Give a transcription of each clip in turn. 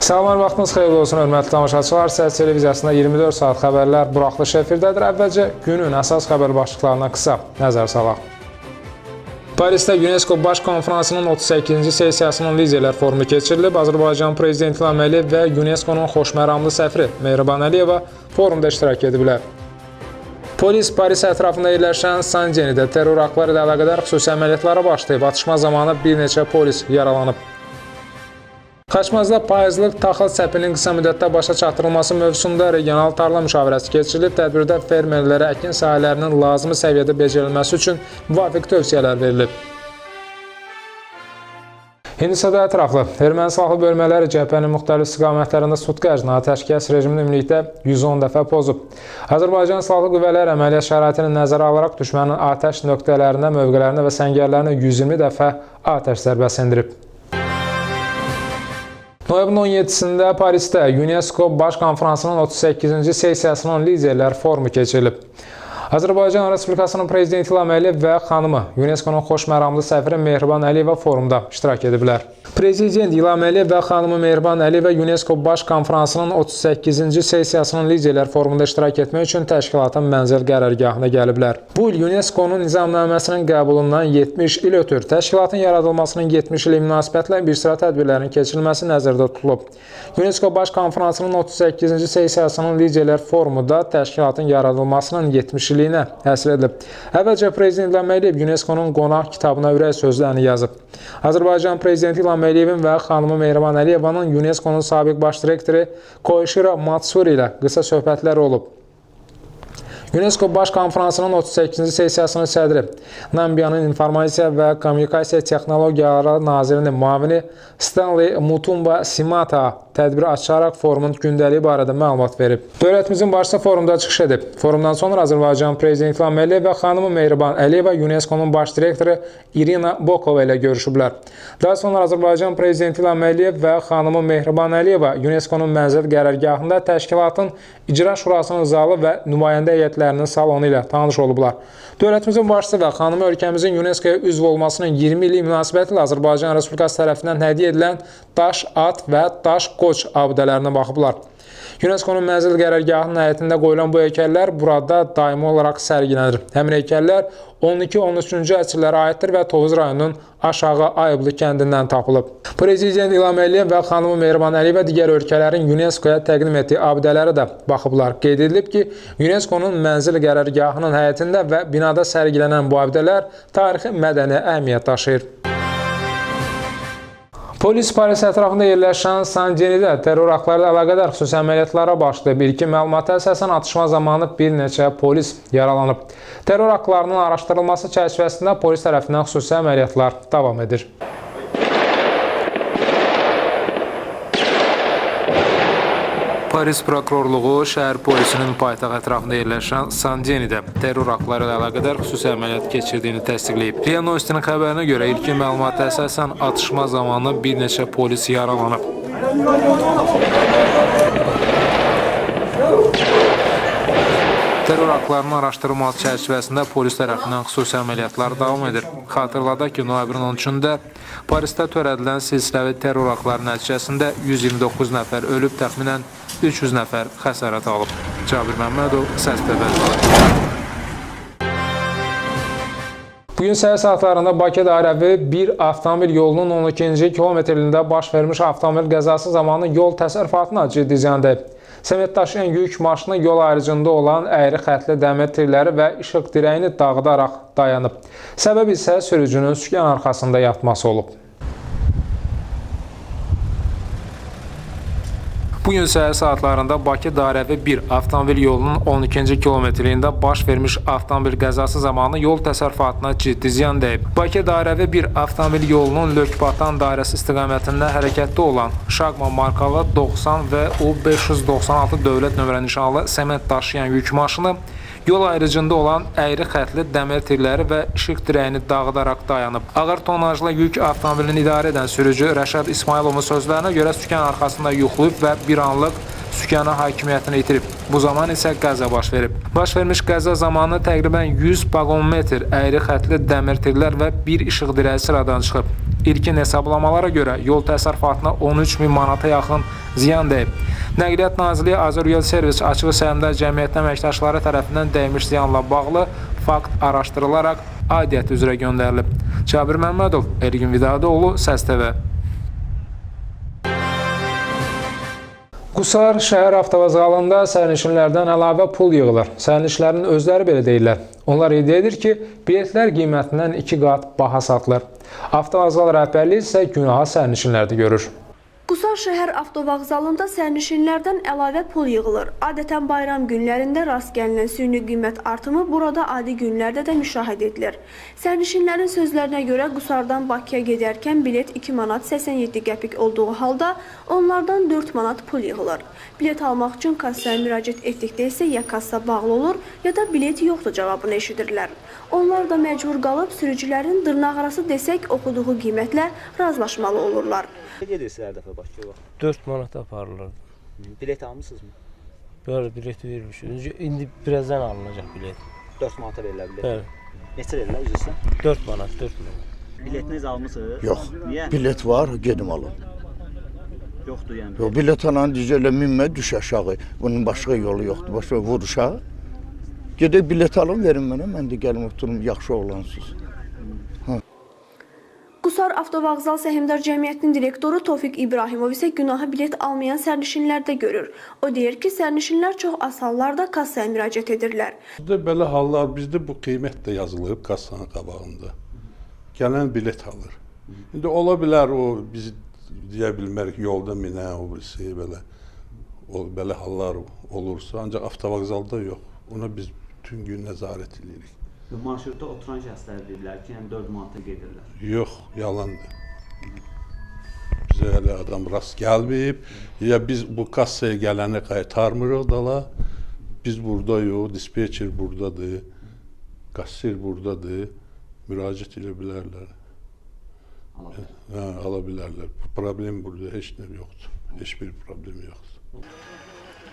Salamlar, vaxtınız xeyirli olsun, hörmətli tamaşaçılar. Səhər televiziyasında 24 saat xəbərlər buraxılışı efirdədir. Əvvəlcə günün əsas xəbər başlıqlarına qısa nəzər salaq. Parisdə UNESCO Baş Konfransının 38-ci sessiyasının liderlər forumu keçirilib. Azərbaycan Prezidenti İlham Əliyev və UNESCO-nun xoşməramlı səfiri Mehriban Əliyeva forumda iştirak ediblər. Polis Paris ətrafında yerləşən Saint-Denisdə terror aktları ilə əlaqədar xüsusi əməliyyatlara başlayıb. Atışma zamanı bir neçə polis yaralanıb. Xaçmazda payızlıq taxıl səpinin qısa müddətdə başa çatdırılması mövzusunda regional tarla müşavirəsi keçirilib. Tədbirdə fermerlərə əkin sahələrinin lazımi səviyyədə becərilməsi üçün müvafiq tövsiyələr verilib. Hindistada ətraflı erməni silahlı bölmələri cəbhənin müxtəlif istiqamətlərində sutqa ərzində atəşkəs rejimini ümumilikdə 110 dəfə pozub. Azərbaycan silahlı qüvvələr əməliyyat şəraitini nəzərə alaraq düşmənin atəş nöqtələrinə, mövqelərinə və səngərlərinə 120 dəfə atəş zərbəsi endirib. Noyabrın 17-sində Parisdə UNESCO Baş Konfransının 38-ci sessiyasının liderlər forumu keçirilib. Azərbaycan Respublikasının Prezidenti İlham Əliyev və xanımı UNESCO-nun xoşməramlı səfiri Mehriban Əliyeva forumda iştirak ediblər. Prezident İlham Əliyev və xanımı Mehriban Əliyeva UNESCO Baş Konfransının 38-ci sessiyasının liderlər forumunda iştirak etmək üçün təşkilatın mənzil qərargahına gəliblər. Bu il UNESCO-nun nizamnaməsinin qəbulundan 70 il ötür. Təşkilatın yaradılmasının 70 ili münasibətlə bir sıra tədbirlərin keçirilməsi nəzərdə tutulub. UNESCO Baş Konfransının 38-ci sessiyasının liderlər forumu da təşkilatın yaradılmasının 70 iliyinə həsr edilib. Əvvəlcə Prezident İlham Əliyev UNESCO-nun qonaq kitabına ürək sözlərini yazıb. Azərbaycan Prezidenti İlham Əliyevin və xanımı Mehriban Əliyevanın UNESCO-nun sabiq baş direktoru Koişira Matsuri ilə qısa söhbətləri olub. UNESCO Baş Konfransının 38-ci sessiyasının sədri, Nambiyanın İnformasiya və Kommunikasiya Texnologiyaları Nazirinin müavini Stanley Mutumba Simata tədbiri açaraq forumun gündəliyi barədə məlumat verib. Dövlətimizin başçısı forumda çıxış edib. Forumdan sonra Azərbaycan Prezidenti İlham Əliyev və xanımı Mehriban Əliyeva UNESCO-nun baş direktoru İrina Bokova ilə görüşüblər. Daha sonra Azərbaycan Prezidenti İlham Əliyev və xanımı Mehriban Əliyeva UNESCO-nun mənzil qərargahında təşkilatın İcra Şurasının zalı və nümayəndə heyətlərinin salonu ilə tanış olublar. Dövlətimizin başçısı və xanımı ölkəmizin UNESCO-ya üzv olmasının 20 ili münasibətilə Azərbaycan Respublikası tərəfindən hədiyyə edilən daş at və daş qoç abidələrinə baxıblar. UNESCO-nun mənzil qərargahının həyətində qoyulan bu heykəllər burada daimi olaraq sərgilənir. Həmin heykəllər 12-13-cü əsrlərə aiddir və Tovuz rayonunun Aşağı Ayıblı kəndindən tapılıb. Prezident İlham Əliyev və xanımı Mehriban Əliyeva digər ölkələrin UNESCO-ya təqdim etdiyi abidələrə də baxıblar. Qeyd edilib ki, UNESCO-nun mənzil qərargahının həyətində və binada sərgilənən bu abidələr tarixi mədəni əhəmiyyət daşıyır. Polis Paris ətrafında yerləşən Saint-Denisdə terror aktları ilə əlaqədar xüsusi əməliyyatlara başlayıb. İlkin məlumata əsasən atışma zamanı bir neçə polis yaralanıb. Terror aktlarının araşdırılması çərçivəsində polis tərəfindən xüsusi əməliyyatlar davam edir. Paris prokurorluğu şəhər polisinin paytaxt ətrafında yerləşən Saint-Denisdə terror aktları ilə əlaqədar xüsusi əməliyyat keçirdiyini təsdiqləyib. RIA Novosti'nin xəbərinə görə ilkin məlumata əsasən atışma zamanı bir neçə polis yaralanıb. Terror aktlarının araşdırılması çərçivəsində polis tərəfindən xüsusi əməliyyatlar davam edir. Xatırladaq ki, noyabrın 13-də Parisdə törədilən silsiləvi terror aktları nəticəsində 129 nəfər ölüb, təxminən 300 nəfər xəsarət alıb. Cabir Məmmədov, Səs TV. Bugün səhər saatlarında Bakı dairəvi bir avtomobil yolunun 12-ci kilometrliyində baş vermiş avtomobil qəzası zamanı yol təsərrüfatına ciddi ziyan dəyib. Sement daşıyan yük maşını yol ayrıcında olan əyri xətli dəmir tirləri və işıq dirəyini dağıdaraq dayanıb. Səbəb isə sürücünün sükan arxasında yatması olub. Bugün səhər saatlarında Bakı dairəvi bir avtomobil yolunun 12-ci kilometrliyində baş vermiş avtomobil qəzası zamanı yol təsərrüfatına ciddi ziyan dəyib. Bakı dairəvi bir avtomobil yolunun Lökbatan dairəsi istiqamətində hərəkətdə olan Şaqman markalı 90 və U596 dövlət nömrə nişanlı sement daşıyan yük maşını yol ayrıcında olan əyri xətli dəmir tirləri və işıq dirəyini dağıdaraq dayanıb. Ağır tonajlı yük avtomobilini idarə edən sürücü Rəşad İsmayılovun sözlərinə görə sükan arxasında yuxulayıb və bir anlıq sükana hakimiyyətini itirib. Bu zaman isə qəza baş verib. Baş vermiş qəza zamanı təqribən 100 vagonmetr əyri xətli dəmir tirlər və bir işıq dirəyi sıradan çıxıb. İlkin hesablamalara görə yol təsərrüfatına 13.000 manata yaxın ziyan dəyib. Nəqliyyat Nazirliyi Azəryol Servis Açıq Səhmdar Cəmiyyəti əməkdaşları tərəfindən dəymiş ziyanla bağlı fakt araşdırılaraq aidiyyət üzrə göndərilib. Cabir Məmmədov, Ergin Vidadoğlu, Səs TV. Qusar şəhər avtovağzalında sərnişinlərdən əlavə pul yığılır. Sərnişinlərin özləri belə deyirlər. Onlar iddia edir ki, biletlər qiymətindən 2 qat baha satılır. Avtovağzal rəhbərliyi isə günahı sərnişinlərdə görür. Qusar şəhər avtovağzalında sərnişinlərdən əlavə pul yığılır. Adətən bayram günlərində rast gəlinən süni qiymət artımı burada adi günlərdə də müşahidə edilir. Sərnişinlərin sözlərinə görə Qusardan Bakıya gedərkən bilet 2 manat 87 qəpik olduğu halda onlardan 4 manat pul yığılır. Bilet almaq üçün kassaya müraciət etdikdə isə ya kassa bağlı olur, ya da bilet yoxdur cavabını eşidirlər. Onlar da məcbur qalıb sürücülərin dırnaqarası desək oxuduğu qiymətlə razılaşmalı olurlar. Gedirsiniz hər dəfə Bakıya? 4 manat aparılırdı. Bilet almışsınız mı? Böyle bilet vermişiz. İndi birazdan alınacaq bilet. 4 manata verilir bilet. Bəli. Neçə verirlər üzrsə? 4 manat, 4 manat. Biletiniz almışsınız? Yox. Niyə? Bilet var, gedim alın. Yoxdur yəni. Yox, bilet alan dizələ minmə, düş aşağı. Bunun başqa yolu yoxdur. Başqa vur uşağı. Gedək bilet alın, verin mənə. Mən də gəlim oturum, yaxşı oğlansınız. Qusar Avtovağzal Səhmdar Cəmiyyətinin direktoru Tofiq İbrahimov isə günahı bilet almayan sərnişinlərdə görür. O deyir ki, sərnişinlər çox az hallarda kassaya müraciət edirlər. Belə hallar bizdə bu qiymət də yazılıb kassanın qabağında. Gələn bilet alır. İndi ola bilər o biz deyə bilmərik yolda minə, o birisi belə hallar olursa, ancaq avtovağzalda yox. Ona biz bütün gün nəzarət edirik. Marşrutda oturan şəxslər deyirlər ki, yəni 4 manata gedirlər. Yox, yalandır. Bizə hələ adam rast gəlməyib. Ya biz bu kassaya gələni qaytarmırıq dala. Biz buradayıq, dispetçer buradadır, kassir buradadır. Müraciət edə bilərlər. Ala bilərlər. Problem burada heç nə yoxdur. Heç bir problem yoxdur.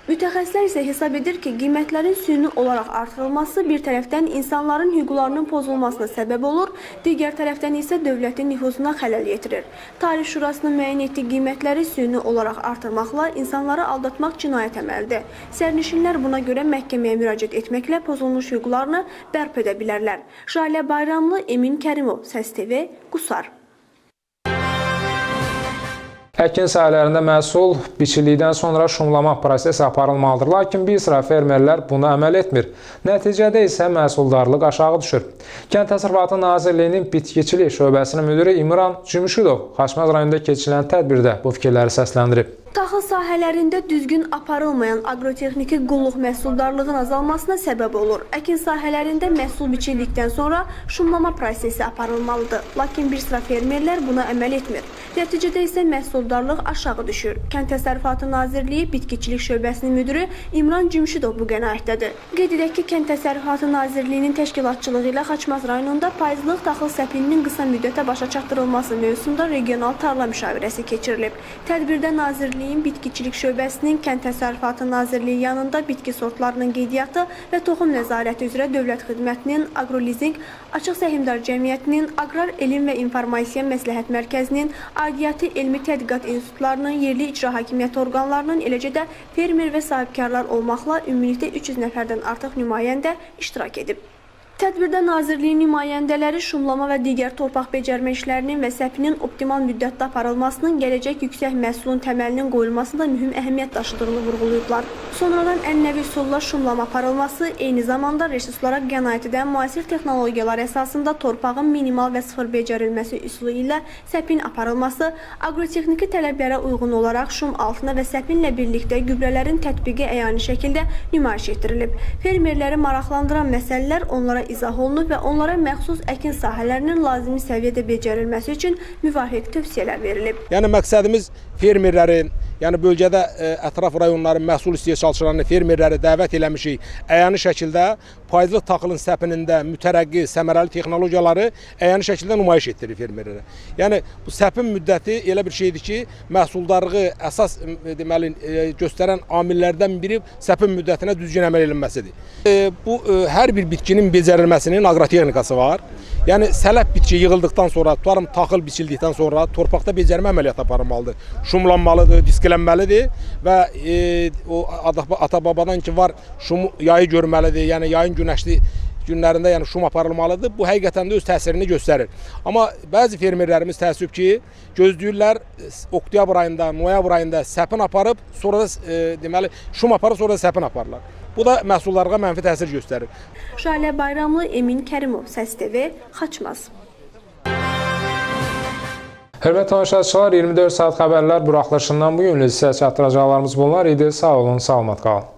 Mütəxəssislər isə hesab edir ki, qiymətlərin süni olaraq artırılması bir tərəfdən insanların hüquqlarının pozulmasına səbəb olur, digər tərəfdən isə dövlətin nüfuzuna xələl yetirir. Tarif Şurasının müəyyən etdiyi qiymətləri süni olaraq artırmaqla insanları aldatmaq cinayət əməlidir. Sərnişinlər buna görə məhkəməyə müraciət etməklə pozulmuş hüquqlarını bərpa edə bilərlər. Jalə Bayramlı, Emin Kərimov, Səs TV, Qusar. Əkin sahələrində məhsul biçildikdən sonra şumlama prosesi aparılmalıdır, lakin bir sıra fermerlər buna əməl etmir. Nəticədə isə məhsuldarlıq aşağı düşür. Kənd Təsərrüfatı Nazirliyinin bitkiçilik şöbəsinin müdiri İmran Cümşüdov Xaçmaz rayonunda keçirilən tədbirdə bu fikirləri səsləndirib. Taxıl sahələrində düzgün aparılmayan agrotexniki qulluq məhsuldarlığın azalmasına səbəb olur. Əkin sahələrində məhsul biçildikdən sonra şumlama prosesi aparılmalıdır. Lakin bir sıra fermerlər buna əməl etmir. Nəticədə isə məhsuldarlıq aşağı düşür. Kənd Təsərrüfatı Nazirliyi Bitkiçilik şöbəsinin müdiri İmran Cümşüdov bu qənaətdədir. Qeyd edək ki, Kənd Təsərrüfatı Nazirliyinin təşkilatçılığı ilə Xaçmaz rayonunda payızlıq taxıl səpilinin qısa müddətə başa çatdırılması mövzusunda regional tarla müşavirəsi keçirilib. Tədbirdə Nazirliyin Bitkiçilik şöbəsinin Kənd Təsərrüfatı Nazirliyi yanında bitki sortlarının qeydiyyatı və toxum nəzarəti üzrə Dövlət Xidmətinin, Agrolizing, Açıq Səhmdar Cəmiyyətinin, Aqrar Elm və İnformasiya Məsləhət Mərkəzinin, Aidiyyəti Elmi Tədqiqat İnstitutlarının, yerli icra hakimiyyəti orqanlarının, eləcə də fermer və sahibkarlar olmaqla ümumilikdə 300 nəfərdən artıq nümayəndə iştirak edib. Tədbirdə Nazirliyin nümayəndələri şumlama və digər torpaq becərmə işlərinin və səpinin optimal müddətdə aparılmasının gələcək yüksək məhsulun təməlinin qoyulmasında mühüm əhəmiyyət daşıdığını vurğulayıblar. Sonradan ənənəvi üsulla şumlama aparılması eyni zamanda resurslara qənaət edən müasir texnologiyalar əsasında torpağın minimal və sıfır becərilməsi üsulu ilə səpin aparılması, agrotexniki tələblərə uyğun olaraq şum altına və səpinlə birlikdə gübrələrin tətbiqi əyani şəkildə nümayiş etdirilib. Fermerləri maraqlandıran məsələlər onlara izah olunub və onlara məxsus əkin sahələrinin lazımi səviyyədə becərilməsi üçün müvafiq tövsiyələr verilib. Yəni məqsədimiz fermerləri Yəni bölgədə ətraf rayonların məhsul istehsalçılarını, fermerləri dəvət eləmişik. Əyani şəkildə payızlıq taxılın səpinində mütərəqqi, səmərəli texnologiyaları əyani şəkildə nümayiş etdirir fermerlərə. Yəni bu səpin müddəti elə bir şeydir ki, məhsuldarlığı əsas deməli göstərən amillərdən biri səpin müddətinə düzgün əməl edilməsidir. Bu hər bir bitkinin becərilməsinin aqrotexnikası var. Yəni sələb bitki yığıldıqdan sonra, tutarım taxıl biçildikdən sonra torpaqda becərmə əməliyyatı aparılmalıdır. Şumlanmalıdır, disklənməlidir və o ata-babadan ki var şumu yayı görməlidir. Yəni yayın günəşli günlərində yəni şum aparılmalıdır. Bu həqiqətən də öz təsirini göstərir. Amma bəzi fermerlərimiz təəssüf ki, gözləyirlər oktyabr ayında, noyabr ayında səpin aparıb, sonra da deməli şum aparıb, sonra da səpin aparırlar. Bu da məhsullarına mənfi təsir göstərir. Şalə Bayramlı, Emin Kərimov, Səs TV, Xaçmaz. Hörmətli tamaşaçılar, 24 saat xəbərlər buraxılışından bu günlük sizə çatdıracaqlarımız bunlar idi. Sağ olun, salamat qalın.